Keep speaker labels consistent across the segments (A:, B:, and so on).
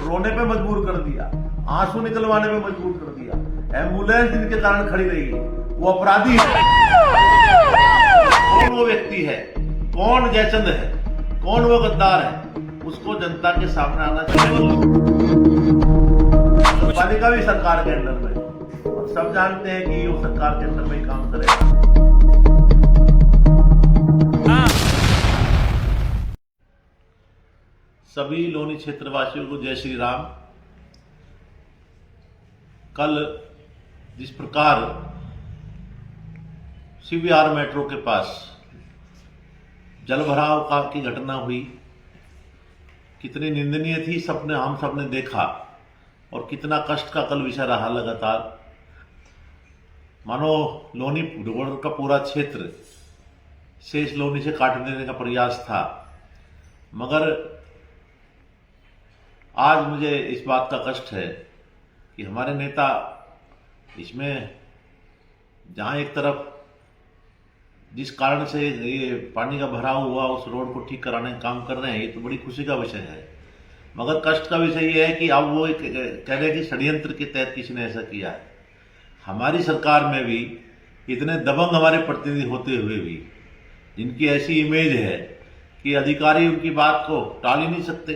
A: रोने पे मजबूर कर दिया, आंसू निकलवाने पे मजबूर कर दिया। एम्बुलेंस जिनके कारण खड़ी रही वो अपराधी है। कौन वो व्यक्ति है, कौन जयचंद है, कौन वो गद्दार है, उसको जनता के सामने आना चाहिए। पालिका भी सरकार के अंडर में, और सब जानते हैं कि वो सरकार के अंडर में ही काम करेगा। सभी लोनी क्षेत्रवासियों को जय श्री राम। कल जिस प्रकार सीवीआर मेट्रो के पास जलभराव की घटना हुई, कितनी निंदनीय थी, हम सबने देखा, और कितना कष्ट का कल विषय रहा लगातार। मानो लोनी रोड का पूरा क्षेत्र शेष लोनी से काट देने का प्रयास था, मगर आज मुझे इस बात का कष्ट है कि हमारे नेता इसमें जहां एक तरफ जिस कारण से ये पानी का भराव हुआ उस रोड को ठीक कराने का काम कर रहे हैं, ये तो बड़ी खुशी का विषय है, मगर कष्ट का विषय ये है कि अब वो कह रहे हैं कि षड्यंत्र के तहत किसी ने ऐसा किया है। हमारी सरकार में भी इतने दबंग हमारे प्रतिनिधि होते हुए भी जिनकी ऐसी इमेज है कि अधिकारी उनकी बात को टाल ही नहीं सकते,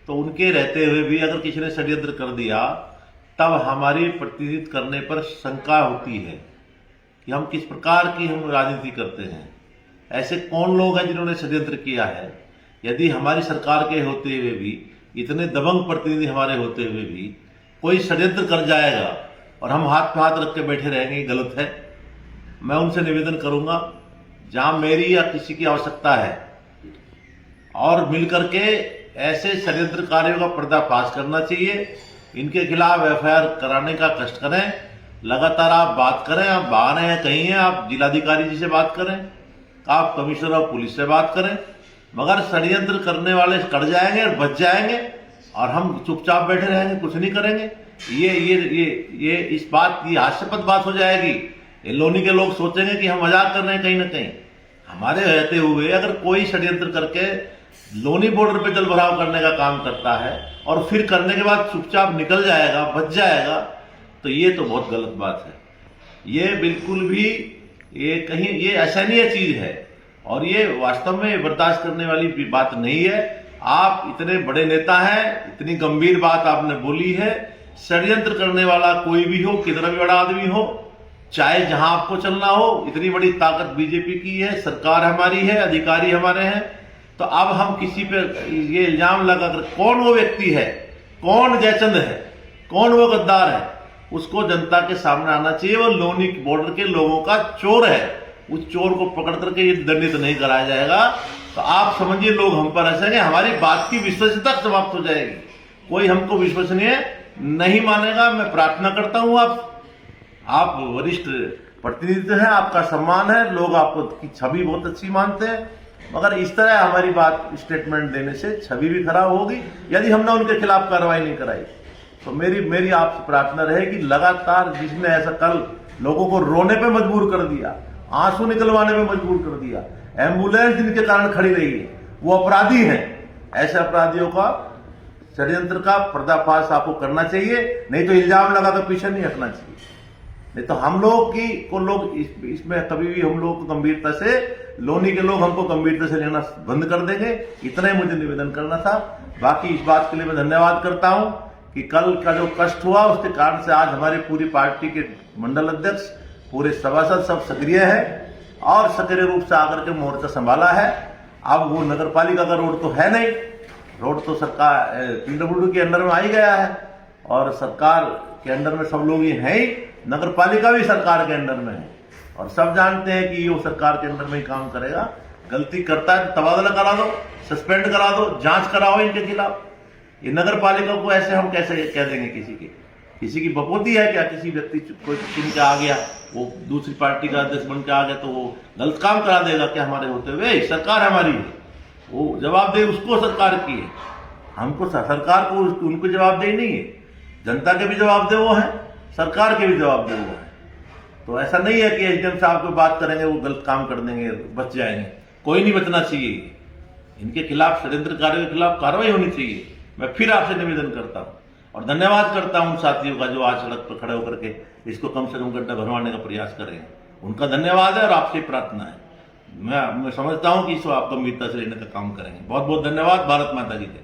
A: तो उनके रहते हुए भी अगर किसी ने षड्यंत्र कर दिया तब हमारी प्रतिनिधित्व करने पर शंका होती है कि हम किस प्रकार की हम राजनीति करते हैं। ऐसे कौन लोग हैं जिन्होंने षड्यंत्र किया है? यदि हमारी सरकार के होते हुए भी, इतने दबंग प्रतिनिधि हमारे होते हुए भी कोई षड्यंत्र कर जाएगा और हम हाथ पे हाथ रख के बैठे रहेंगे, गलत है। मैं उनसे निवेदन करूंगा, जहां मेरी या किसी की आवश्यकता है और मिलकर के ऐसे षड्यंत्रकारियों का पर्दाफाश करना चाहिए। इनके खिलाफ एफआईआर कराने का कष्ट करें। लगातार आप बात करें, आप बाहर हैं कहीं हैं, आप जिलाधिकारी जी से बात करें, आप कमिश्नर ऑफ पुलिस से बात करें, मगर षड्यंत्र करने वाले कट जाएंगे और बच जाएंगे और हम चुपचाप बैठे रहेंगे, कुछ नहीं करेंगे। ये इस बात की हास्यास्पद बात हो जाएगी। ये लोनी के लोग सोचेंगे कि हम मजाक कर रहे हैं कहीं ना कहीं। हमारे रहते हुए अगर कोई षड्यंत्र करके लोनी बॉर्डर पे जल भराव करने का काम करता है और फिर करने के बाद चुपचाप निकल जाएगा, बच जाएगा, तो ये तो बहुत गलत बात है। ये बिल्कुल भी ये असहनीय चीज है और ये वास्तव में बर्दाश्त करने वाली बात नहीं है। आप इतने बड़े नेता हैं, इतनी गंभीर बात आपने बोली है। षड्यंत्र करने वाला कोई भी हो, कितना भी बड़ा आदमी हो, चाहे जहां आपको चलना हो, इतनी बड़ी ताकत बीजेपी की है, सरकार हमारी है, अधिकारी हमारे हैं, तो अब हम किसी पे ये इल्जाम लगाकर कौन वो व्यक्ति है, कौन जयचंद है, कौन वो गद्दार है, उसको जनता के सामने आना चाहिए। वो लोनी बॉर्डर के लोगों का चोर है, उस चोर को पकड़ करके ये दंडित नहीं कराया जाएगा तो आप समझिए लोग हम पर हंसेंगे, हमारी बात की विश्वसनीयता समाप्त हो जाएगी, कोई हमको विश्वसनीय नहीं मानेगा। मैं प्रार्थना करता हूं, आप वरिष्ठ प्रतिनिधि हैं, आपका सम्मान है, लोग आपको की छवि बहुत अच्छी मानते हैं, मगर इस तरह हमारी बात स्टेटमेंट देने से छवि भी खराब होगी। यदि हमने उनके खिलाफ कार्रवाई नहीं कराई तो मेरी आपसे प्रार्थना रहेगी, लगातार जिसने ऐसा कल लोगों को रोने पे मजबूर कर दिया, आंसू निकलवाने पे मजबूर कर दिया, एम्बुलेंस जिनके कारण खड़ी रही है वो अपराधी हैं। ऐसे अपराधियों का षड्यंत्र का पर्दाफाश आपको करना चाहिए, नहीं तो इल्जाम लगाकर पीछे नहीं हटना चाहिए। नहीं तो हम लोग इसमें कभी भी हम लोग को गंभीरता से, लोनी के लोग हमको गंभीरता से लेना बंद कर देंगे। इतना ही मुझे निवेदन करना था। बाकी इस बात के लिए मैं धन्यवाद करता हूं कि कल का जो कष्ट हुआ उसके कारण से आज हमारी पूरी पार्टी के मंडल अध्यक्ष, पूरे सभासद सब सक्रिय है और सक्रिय रूप से आकर के मोर्चा संभाला है। अब वो नगर पालिका का रोड तो है नहीं, रोड तो सरकार पीडब्ल्यूडी के अंडर में आ ही गया है और सरकार के अंडर में सब लोग ये हैं ही, नगर पालिका भी सरकार के अंडर में है और सब जानते हैं कि वो सरकार के अंडर में ही काम करेगा। गलती करता है तो तबादला करा दो, सस्पेंड करा दो, जांच कराओ इनके खिलाफ। ये नगर पालिका को ऐसे हम कैसे कह देंगे किसी की बपोती है क्या? किसी व्यक्ति कोई चुन के आ गया, वो दूसरी पार्टी का अध्यक्ष बन के आ गया तो वो गलत काम करा देगा क्या हमारे होते हुए? सरकार हमारी है, वो जवाबदेही उसको सरकार की है, हमको सरकार को उनको जवाबदेही नहीं है। जनता के भी जवाबदेह वो है, सरकार के भी जवाबदेह वो है। तो ऐसा नहीं है कि एसडीएम साहब कोई बात करेंगे वो गलत काम कर देंगे, बच जाएंगे। कोई नहीं बचना चाहिए। इनके खिलाफ, षड्यंत्रकारियों के खिलाफ कार्रवाई होनी चाहिए। मैं फिर आपसे निवेदन करता हूँ और धन्यवाद करता हूँ उन साथियों का जो आज सड़क पर खड़े होकर के इसको कम से कम गड्ढा भरवाने का प्रयास कर रहे हैं। उनका धन्यवाद है और आपसे प्रार्थना है। मैं समझता हूँ कि इसको आप गंभीरता से लेने का काम करेंगे। बहुत बहुत धन्यवाद। भारत माता की जय।